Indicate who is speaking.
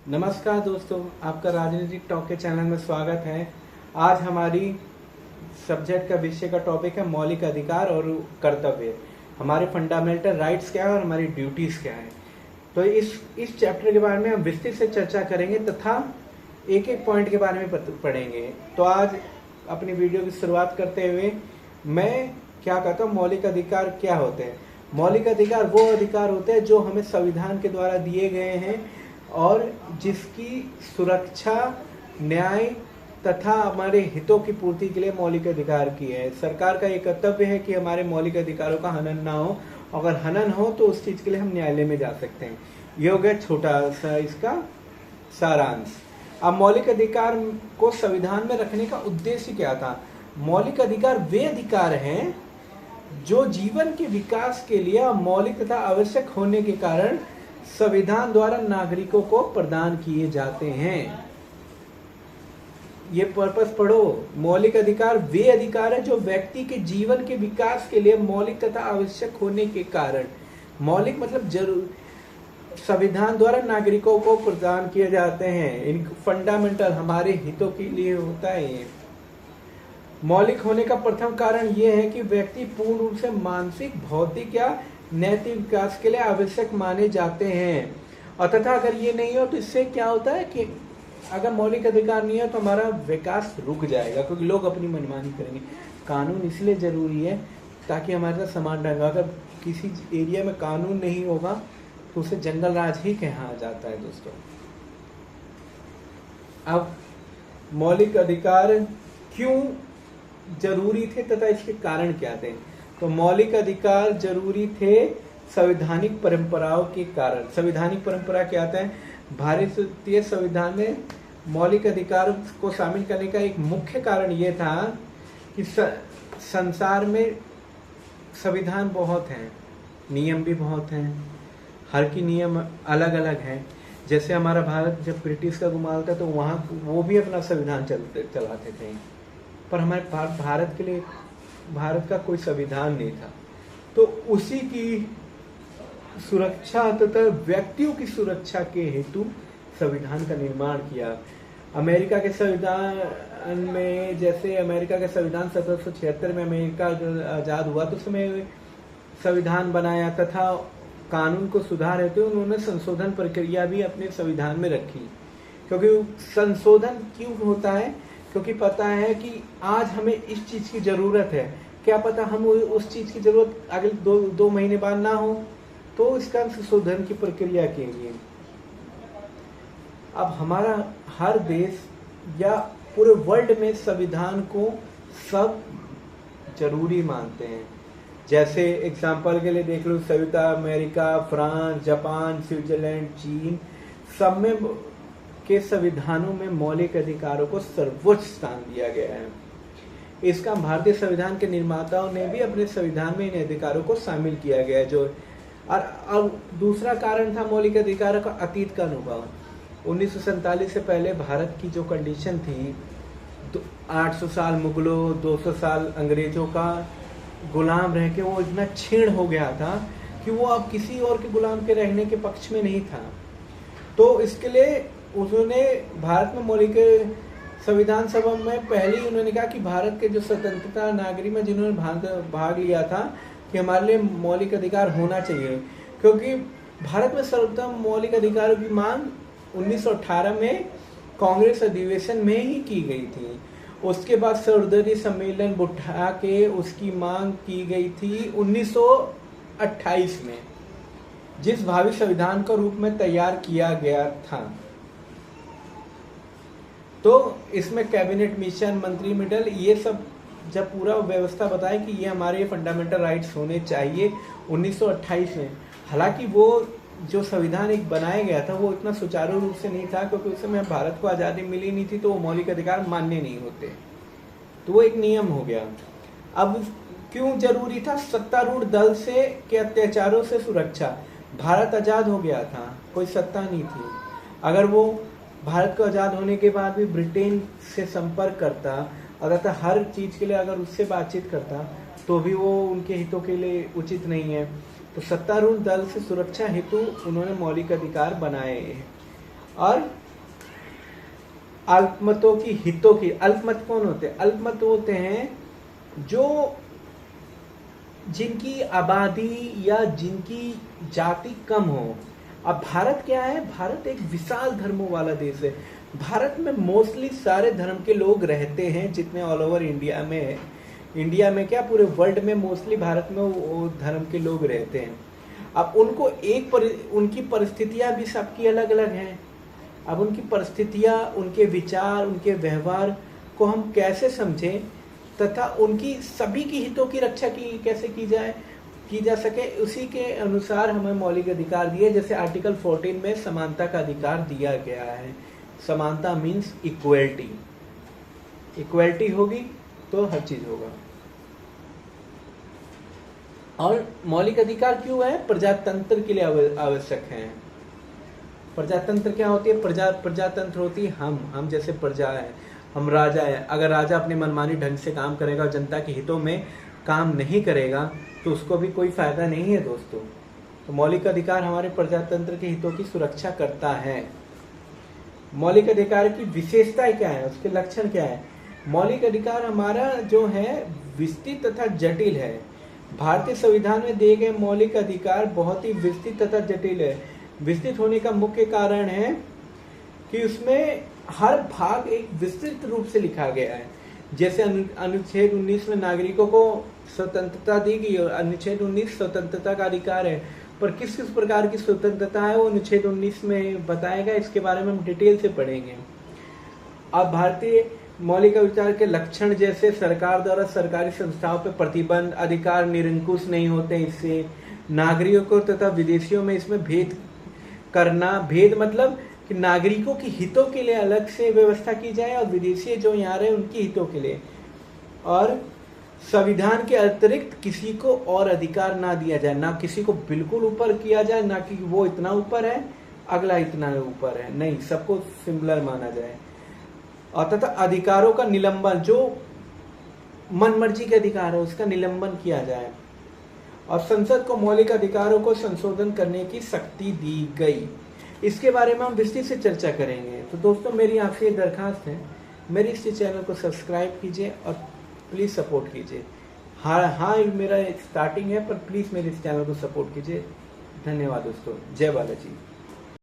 Speaker 1: नमस्कार दोस्तों, आपका राजनीतिक टॉक के चैनल में स्वागत है। आज हमारी सब्जेक्ट का विषय का टॉपिक है मौलिक अधिकार और कर्तव्य। हमारे फंडामेंटल राइट्स क्या है और हमारी ड्यूटीज क्या है। तो इस चैप्टर के बारे में हम विस्तृत से चर्चा करेंगे तथा एक एक पॉइंट के बारे में पढ़ेंगे। तो आज अपनी वीडियो की शुरुआत करते हुए मैं क्या कहता हूँ, मौलिक अधिकार क्या होते हैं। मौलिक अधिकार वो अधिकार होते हैं जो हमें संविधान के द्वारा दिए गए हैं और जिसकी सुरक्षा, न्याय तथा हमारे हितों की पूर्ति के लिए मौलिक अधिकार की है। सरकार का ये कर्तव्य है कि हमारे मौलिक अधिकारों का हनन ना हो। अगर हनन हो तो उस चीज के लिए हम न्यायालय में जा सकते हैं। ये हो गया छोटा सा इसका सारांश। अब मौलिक अधिकार को संविधान में रखने का उद्देश्य क्या था। मौलिक अधिकार वे अधिकार हैं जो जीवन के विकास के लिए मौलिक तथा आवश्यक होने के कारण संविधान द्वारा नागरिकों को प्रदान किए जाते हैं। ये पर्पस पढ़ो। मौलिक अधिकार वे अधिकार है जो व्यक्ति के जीवन के विकास के लिए मौलिक तथा आवश्यक होने के कारण, मौलिक मतलब जरूर, संविधान द्वारा नागरिकों को प्रदान किए जाते हैं। इन फंडामेंटल हमारे हितों के लिए होता है। ये मौलिक होने का प्रथम कारण यह है कि व्यक्ति पूर्ण रूप से मानसिक, भौतिक या नैतिक विकास के लिए आवश्यक माने जाते हैं। और तथा अगर ये नहीं हो तो इससे क्या होता है कि अगर मौलिक अधिकार नहीं है तो हमारा विकास रुक जाएगा, क्योंकि लोग अपनी मनमानी करेंगे। कानून इसलिए जरूरी है ताकि हमारे साथ समाज ढंगा। अगर किसी एरिया में कानून नहीं होगा तो उसे जंगल राज ही कहा जाता है दोस्तों। अब मौलिक अधिकार क्यों जरूरी थे तथा इसके कारण क्या थे। तो मौलिक अधिकार जरूरी थे संवैधानिक परंपराओं के कारण। संवैधानिक परंपरा क्या आता है। भारतीय संविधान में मौलिक अधिकार को शामिल करने का एक मुख्य कारण यह था कि संसार में संविधान बहुत हैं, नियम भी बहुत हैं, हर की नियम अलग अलग हैं। जैसे हमारा भारत जब ब्रिटिश का गुलाम था तो वहाँ वो भी अपना संविधान चलाते थे, पर हमारे भारत के लिए भारत का कोई संविधान नहीं था। तो उसी की सुरक्षा तथा व्यक्तियों की सुरक्षा के हेतु संविधान का निर्माण किया। अमेरिका के संविधान में, जैसे अमेरिका का संविधान 1776 में अमेरिका आजाद हुआ तो उसमें संविधान बनाया तथा कानून को सुधार हेतु उन्होंने संशोधन प्रक्रिया भी अपने संविधान में रखी। क्योंकि संशोधन क्यों होता है, क्योंकि पता है कि आज हमें इस चीज की जरूरत है, क्या पता हम उस चीज की जरूरत अगले दो महीने बाद ना हो, तो इसका संशोधन की प्रक्रिया के लिए अब हमारा हर देश या पूरे वर्ल्ड में संविधान को सब जरूरी मानते हैं। जैसे एग्जांपल के लिए देख लो, संयुक्त अमेरिका, फ्रांस, जापान, स्विट्जरलैंड, चीन, सब में के संविधानों में मौलिक अधिकारों को सर्वोच्च स्थान दिया गया है। इसका भारतीय संविधान के निर्माताओं ने भी अपने संविधान में इन अधिकारों को शामिल किया गया है। जो और अब दूसरा कारण था मौलिक अधिकारों का अतीत का अनुभव। 1947 से पहले भारत की जो कंडीशन थी, 800 साल मुगलों, 200 साल अंग्रेजों का गुलाम रह के वो इतना क्षीण हो गया था कि वो अब किसी और के गुलाम के रहने के पक्ष में नहीं था। तो इसके लिए उन्होंने भारत में मौलिक संविधान सभा में पहले ही उन्होंने कहा कि भारत के जो स्वतंत्रता नागरिक में जिन्होंने भाग लिया था कि हमारे लिए मौलिक अधिकार होना चाहिए, क्योंकि भारत में सर्वोत्तम मौलिक अधिकारों की मांग 1918 में कांग्रेस अधिवेशन में ही की गई थी। उसके बाद सर्वदलीय सम्मेलन बुठा के उसकी मांग की गई थी 1928 में, जिस भावी संविधान का रूप में तैयार किया गया था। तो इसमें कैबिनेट मिशन, मंत्रिमंडल, ये सब जब पूरा व्यवस्था बताए कि ये हमारे फंडामेंटल राइट्स होने चाहिए 1928 में। हालांकि वो जो संविधान एक बनाया गया था वो इतना सुचारू रूप से नहीं था, क्योंकि उस समय भारत को आज़ादी मिली नहीं थी, तो वो मौलिक अधिकार मान्य नहीं होते। तो वो एक नियम हो गया। अब क्यों जरूरी था। सत्तारूढ़ दल से के अत्याचारों से सुरक्षा। भारत आज़ाद हो गया था, कोई सत्ता नहीं थी। अगर वो भारत को आज़ाद होने के बाद भी ब्रिटेन से संपर्क करता, अगर हर चीज़ के लिए अगर उससे बातचीत करता, तो भी वो उनके हितों के लिए उचित नहीं है। तो सत्तारूढ़ दल से सुरक्षा हेतु उन्होंने मौलिक अधिकार बनाए। और अल्पमतों की हितों की, अल्पमत कौन होते हैं? अल्पमत होते हैं जो जिनकी आबादी या जिनकी जाति कम हो। अब भारत क्या है? भारत एक विशाल धर्मों वाला देश है। भारत में मोस्टली सारे धर्म के लोग रहते हैं जितने ऑल ओवर इंडिया में है। इंडिया में क्या, पूरे वर्ल्ड में मोस्टली भारत में वो धर्म के लोग रहते हैं। अब उनको उनकी परिस्थितियां भी सबकी अलग अलग हैं। अब उनकी परिस्थितियां, उनके विचार, उनके व्यवहार को हम कैसे समझें तथा उनकी सभी की हितों की रक्षा कैसे की जा सके, उसी के अनुसार हमें मौलिक अधिकार दिए। जैसे आर्टिकल 14 में समानता का अधिकार दिया गया है। समानता मीन्स इक्वलिटी। इक्वलिटी होगी तो हर चीज होगा। और मौलिक अधिकार क्यों है? प्रजातंत्र के लिए आवश्यक है। प्रजातंत्र क्या होती है? प्रजातंत्र होती है हम जैसे प्रजा है, हम राजा है। अगर राजा अपनी मनमानी ढंग से काम करेगा और जनता के हितों में काम नहीं करेगा तो उसको भी कोई फायदा नहीं है दोस्तों। तो मौलिक अधिकार हमारे प्रजातंत्र के हितों की सुरक्षा करता है। मौलिक अधिकार की विशेषताएं क्या है, उसके लक्षण क्या है? मौलिक अधिकार हमारा जो है विस्तृत तथा जटिल है। भारतीय संविधान में दिए गए मौलिक अधिकार बहुत ही विस्तृत तथा जटिल है। विस्तृत होने का मुख्य कारण है कि उसमें हर भाग एक विस्तृत रूप से लिखा गया है। जैसे अनुच्छेद 19 में नागरिकों को स्वतंत्रता दी गई और अनुच्छेद 19 स्वतंत्रता का अधिकार है, पर किस किस प्रकार की स्वतंत्रता है वो अनुच्छेद 19 में बताएगा। इसके बारे में हम डिटेल से पढ़ेंगे। अब भारतीय मौलिक अधिकार के लक्षण जैसे सरकार द्वारा सरकारी संस्थाओं पर प्रतिबंध, अधिकार निरंकुश नहीं होते इससे, नागरिकों तथा विदेशियों में इसमें भेद करना। भेद मतलब कि नागरिकों की हितों के लिए अलग से व्यवस्था की जाए और विदेशी जो यहाँ रहे उनकी हितों के लिए। और संविधान के अतिरिक्त किसी को और अधिकार ना दिया जाए, ना किसी को बिल्कुल ऊपर किया जाए, ना कि वो इतना ऊपर है अगला इतना ऊपर है, नहीं, सबको सिमिलर माना जाए। और तथा अधिकारों का निलंबन, जो मनमर्जी के अधिकार है उसका निलंबन किया जाए। और संसद को मौलिक अधिकारों को संशोधन करने की शक्ति दी गई। इसके बारे में हम विस्तृत से चर्चा करेंगे। तो दोस्तों मेरी आपसे ये दरखास्त है, मेरे इस चैनल को सब्सक्राइब कीजिए और प्लीज़ सपोर्ट कीजिए। हाँ मेरा स्टार्टिंग है, पर प्लीज़ मेरे इस चैनल को सपोर्ट कीजिए। धन्यवाद दोस्तों। जय बालाजी।